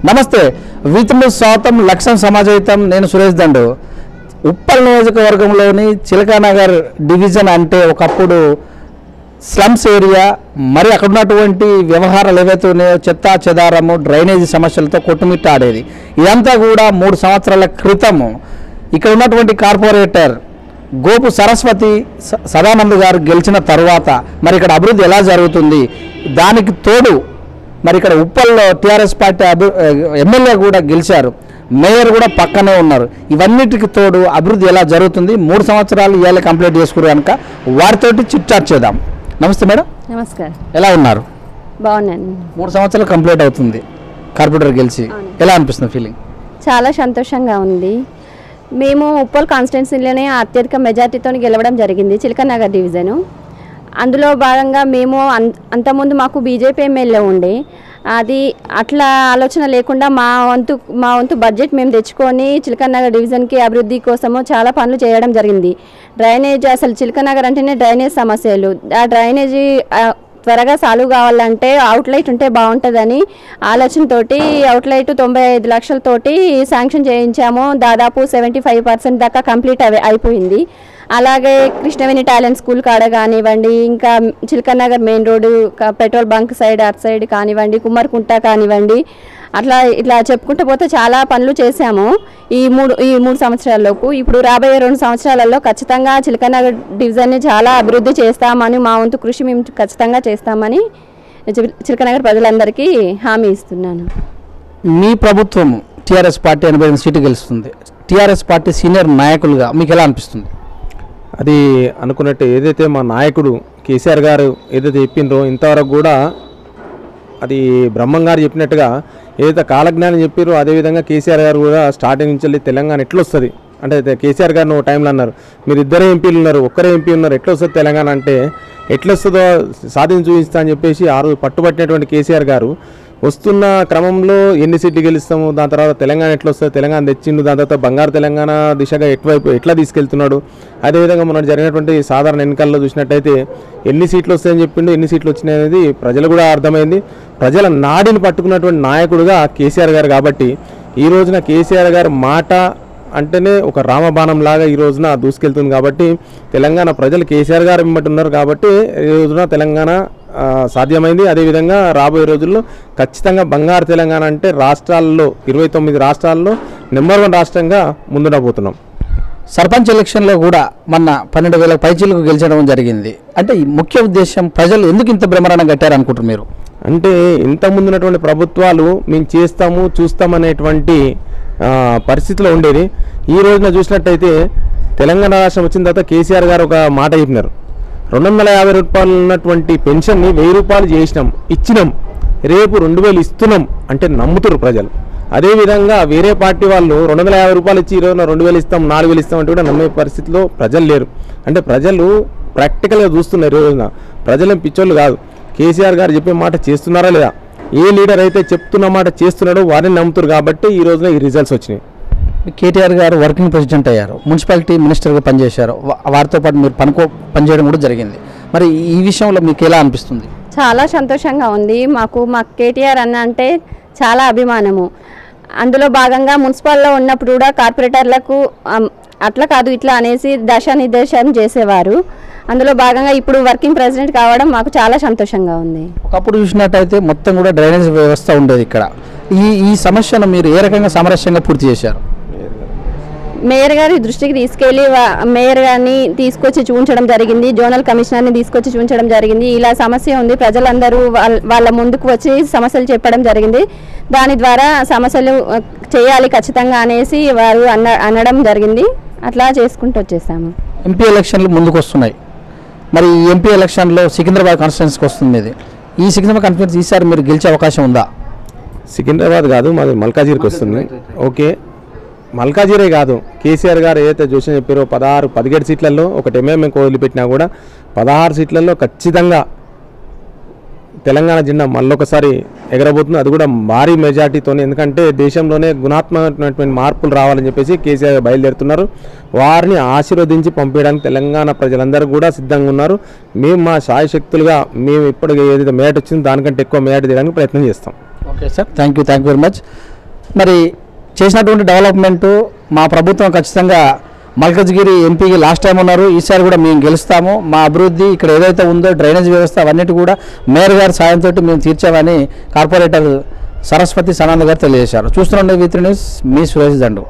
నమస్తే వీతులు స్వాతం లక్ష్యం సమాజహితం నేను సురేష్ దండు ఉప్పల్ నియోజకవర్గంలోని చిలకానగర్ డివిజన్ అంటే ఒకప్పుడు స్లమ్స్ ఏరియా మరి అక్కడ ఉన్నటువంటి వ్యవహారాలు ఏవైతే ఉన్నాయో చెత్త చెదారము డ్రైనేజీ సమస్యలతో కొట్టుమిట్టాడేది ఇదంతా కూడా 3 సంవత్సరాల క్రితం ఇక్కడ ఉన్నటువంటి కార్పొరేటర్ గోపు సరస్వతి సదానంద్ గారు గెలిచిన తర్వాత మరి ఇక్కడ అభివృద్ధి ఎలా జరుగుతుంది దానికి తోడు మరి ఇక్కడ ఉప్పల్లో టీఆర్ఎస్ పార్టీ ఎమ్మెల్యే కూడా గెలిచారు మేయర్ కూడా పక్కనే ఉన్నారు ఇవన్నిటికి తోడు అభివృద్ధి ఎలా జరుగుతుంది 3 సంవత్సరాలు ఇయాల కంప్లీట్ చేసుకురు కనుక వారితోటి చిట్చాట్ చేద్దాం నమస్తే మేడం నమస్కారం ఎలా ఉన్నారు బాగున్నాను 3 సంవత్సరాలు కంప్లీట్ అవుతుంది కార్పొరేటర్ గెలిచి ఎలా అనిపిస్తుంది ఫీలింగ్ చాలా సంతోషంగా ఉంది మేము ఉప్పల్ కాన్స్టిట్యున్సీలోనే అత్యధిక మెజార్టీతో గెలవడం జరిగింది చిలకనగర్ డివిజను అందులో భాగంగా మేము అంతకుముందు మాకు బీజేపీ ఎమ్మెల్యే ఉండే అది అట్లా ఆలోచన లేకుండా మా వంతు బడ్జెట్ మేము తెచ్చుకొని చిలకనగర్ డివిజన్కి అభివృద్ధి కోసము చాలా పనులు చేయడం జరిగింది డ్రైనేజ్ అసలు చిలకనగర్ అంటేనే డ్రైనేజ్ సమస్యలు ఆ డ్రైనేజీ త్వరగా సాల్వ్ కావాలంటే అవుట్లైట్ ఉంటే బాగుంటుందని ఆలోచనతోటి అవుట్లైట్ 95 లక్షలతోటి శాంక్షన్ చేయించాము దాదాపు 75% దాకా కంప్లీట్ అయిపోయింది అలాగే కృష్ణవేణి టాలెంట్ స్కూల్ కాడ కానివ్వండి ఇంకా Chilakanagar main road petrol bunk side అటు సైడ్ కానివ్వండి కుమ్మరికుంట కానివ్వండి ఇట్లా చెప్పుకుంటూ పోతే చాలా పనులు చేశాము ఈ మూడు సంవత్సరాల్లోపు ఇప్పుడు రాబోయే 2 సంవత్సరాలలో ఖచ్చితంగా చిలకనగర్ డివిజన్ని చాలా అభివృద్ధి చేస్తామని మా వంతు కృషి మేము ఖచ్చితంగా చేస్తామని చిలకనగర్ ప్రజలందరికీ హామీ ఇస్తున్నాను మీ ప్రభుత్వం టీఆర్ఎస్ పార్టీ 88 సీటు గెలుస్తుంది టీఆర్ఎస్ పార్టీ సీనియర్ నాయకులుగా మీకు ఎలా అనిపిస్తుంది అది అనుకున్నట్టు ఏదైతే మా నాయకుడు కేసీఆర్ గారు ఏదైతే చెప్పిండ్రో ఇంతవరకు కూడా అది బ్రహ్మం గారు చెప్పినట్టుగా ఏదైతే కాలజ్ఞానం చెప్పారో అదేవిధంగా కేసీఆర్ గారు కూడా స్టార్టింగ్ నుంచి వెళ్ళి తెలంగాణ ఎట్లా వస్తుంది అంటే కేసీఆర్ గారు ఒక టైంలో అన్నారు మీరు 2 ఎంపీలు ఉన్నారు ఒక్కరే ఎంపీ ఉన్నారు ఎట్లా వస్తుంది తెలంగాణ అంటే ఎట్లా వస్తుందో సాధించి చూపిస్తా అని చెప్పేసి ఆ రోజు పట్టుబట్టినటువంటి కేసీఆర్ గారు వస్తున్న క్రమంలో ఎన్ని సీట్లు గెలుస్తాము దాని తర్వాత తెలంగాణ ఎట్లా వస్తుంది తెలంగాణ తెచ్చిండు దాని తర్వాత బంగారు తెలంగాణ దిశగా ఎట్లా తీసుకెళ్తున్నాడు అదేవిధంగా మనం జరిగినటువంటి సాధారణ ఎన్నికల్లో చూసినట్టయితే ఎన్ని సీట్లు వస్తాయని చెప్పిండు ఎన్ని సీట్లు వచ్చినాయి అనేది ప్రజలు కూడా అర్థమైంది ప్రజల నాడిని పట్టుకున్నటువంటి నాయకుడుగా కేసీఆర్ గారు కాబట్టి ఈ రోజున కేసీఆర్ గారి మాట అంటేనే ఒక రామబాణం లాగా ఈ రోజున దూసుకెళ్తుంది కాబట్టి తెలంగాణ ప్రజలు కేసీఆర్ గారు వెంబడి ఉన్నారు కాబట్టి ఈ రోజున తెలంగాణ సాధ్యమైంది అదేవిధంగా రాబోయే రోజుల్లో ఖచ్చితంగా బంగారు తెలంగాణ అంటే రాష్ట్రాల్లో 29 రాష్ట్రాల్లో నెంబర్ 1 రాష్ట్రంగా ముందుండబోతున్నాం సర్పంచ్ ఎలక్షన్లో కూడా మొన్న 12,000 పైచీలకు గెలిచడం జరిగింది అంటే ఈ ముఖ్య ఉద్దేశం ప్రజలు ఎందుకు ఇంత భ్రమరాణం కట్టారు అనుకుంటారు మీరు అంటే ఇంత ముందున్నటువంటి ప్రభుత్వాలు మేము చేస్తాము చూస్తామనేటువంటి పరిస్థితిలో ఉండేది ఈ రోజున చూసినట్టయితే తెలంగాణ రాష్ట్రం వచ్చిన తర్వాత కేసీఆర్ గారు ఒక మాట చెప్పినారు 250 రూపాయలు ఉన్నటువంటి పెన్షన్ని 1000 రూపాయలు ఇచ్చినాం రేపు 2000 ఇస్తున్నాం అంటే నమ్ముతారు ప్రజలు అదేవిధంగా వేరే పార్టీ వాళ్ళు 250 రూపాయలు ఇచ్చి ఈ రోజున 2000 ఇస్తాం 4000 ఇస్తాం అంటే కూడా నమ్మే పరిస్థితిలో ప్రజలు లేరు అంటే ప్రజలు ప్రాక్టికల్గా చూస్తున్నారు ఈ రోజున ప్రజలు పిచ్చోళ్ళు కాదు కేసీఆర్ గారు చెప్పే మాట చేస్తున్నారా లేదా ఏ లీడర్ అయితే చెప్తున్న మాట చేస్తున్నాడో వారిని నమ్ముతారు కాబట్టి ఈ రోజున ఈ రిజల్ట్స్ వచ్చినాయి కేటీఆర్ గారు వర్కింగ్ ప్రెసిడెంట్ అయ్యారు మున్సిపాలిటీ మినిస్టర్గా పనిచేశారు వారితో పాటు మీరు పనిచేయడం కూడా జరిగింది మరి ఈ విషయంలో మీకు ఎలా అనిపిస్తుంది చాలా సంతోషంగా ఉంది మా కేటీఆర్ అన్న అంటే చాలా అభిమానము అందులో భాగంగా మున్సిపల్లో ఉన్నప్పుడు కూడా కార్పొరేటర్లకు అట్లా కాదు ఇట్లా అనేసి దిశానిర్దేశం చేసేవారు అందులో భాగంగా ఇప్పుడు వర్కింగ్ ప్రెసిడెంట్ కావడం మాకు చాలా సంతోషంగా ఉంది ఒకప్పుడు చూసినట్టయితే మొత్తం కూడా డ్రైనేజ్ వ్యవస్థ ఉండేది ఇక్కడ ఈ సమస్యను మీరు ఏ రకంగా సమరస్యంగా పూర్తి చేశారు మేయర్ గారి దృష్టికి తీసుకెళ్లి మేయర్ గారిని తీసుకొచ్చి చూపించడం జరిగింది జోనల్ కమిషనర్ని తీసుకొచ్చి చూపించడం జరిగింది ఇలా సమస్య ఉంది ప్రజలందరూ వాళ్ళ ముందుకు వచ్చి సమస్యలు చెప్పడం జరిగింది దాని ద్వారా సమస్యలు చేయాలి ఖచ్చితంగా అనేసి వారు అనడం జరిగింది అట్లా చేసుకుంటూ వచ్చేసాము ఎంపీ ఎలక్షన్లు ముందుకు వస్తున్నాయి మరి ఈ ఎంపీ ఎలక్షన్లో సికింద్రాబాద్ కాన్స్టిట్యున్సీకి వస్తుంది ఇది ఈ సికింద్రాబాద్ కాన్స్టిట్యున్సీ ఈసారి మీరు గెలిచే అవకాశం ఉందా సికింద్రాబాద్ కాదు మాది మల్కాజిగిరికి వస్తుంది ఓకే మల్కాజిరే కాదు కేసీఆర్ గారు ఏదైతే చూసి చెప్పారో 17 సీట్లలో ఒకటి ఎంఎంఏ వదిలిపెట్టినా కూడా 16 సీట్లలో ఖచ్చితంగా తెలంగాణ జెండా మళ్ళొకసారి ఎగరబోతుంది అది కూడా భారీ మెజార్టీతో ఎందుకంటే దేశంలోనే గుణాత్మకమైనటువంటి మార్పులు రావాలని చెప్పేసి కేసీఆర్ బయలుదేరుతున్నారు వారిని ఆశీర్వదించి పంపించడానికి తెలంగాణ ప్రజలందరూ కూడా సిద్ధంగా ఉన్నారు మేము మా శాయశక్తులుగా మేము ఇప్పుడు ఏదైతే మేట వచ్చిందో దానికంటే ఎక్కువ మేట తీయడానికి ప్రయత్నం చేస్తాం okay sir thank you very much మరి చేసినటువంటి డెవలప్మెంటు మా ప్రభుత్వం ఖచ్చితంగా మల్కజ్గిరి ఎంపీకి లాస్ట్ టైం ఉన్నారు, ఈసారి కూడా మేము గెలుస్తాము, మా అభివృద్ధి ఇక్కడ ఏదైతే ఉందో డ్రైనేజ్ వ్యవస్థ అవన్నిటి కూడా మేయర్ గారి సాయంతో మేము తీర్చామని కార్పొరేటర్ సరస్వతి సనంద్ గారు తెలియజేశారు. చూస్తుండే V3 న్యూస్, మీ సురేష్ దండు.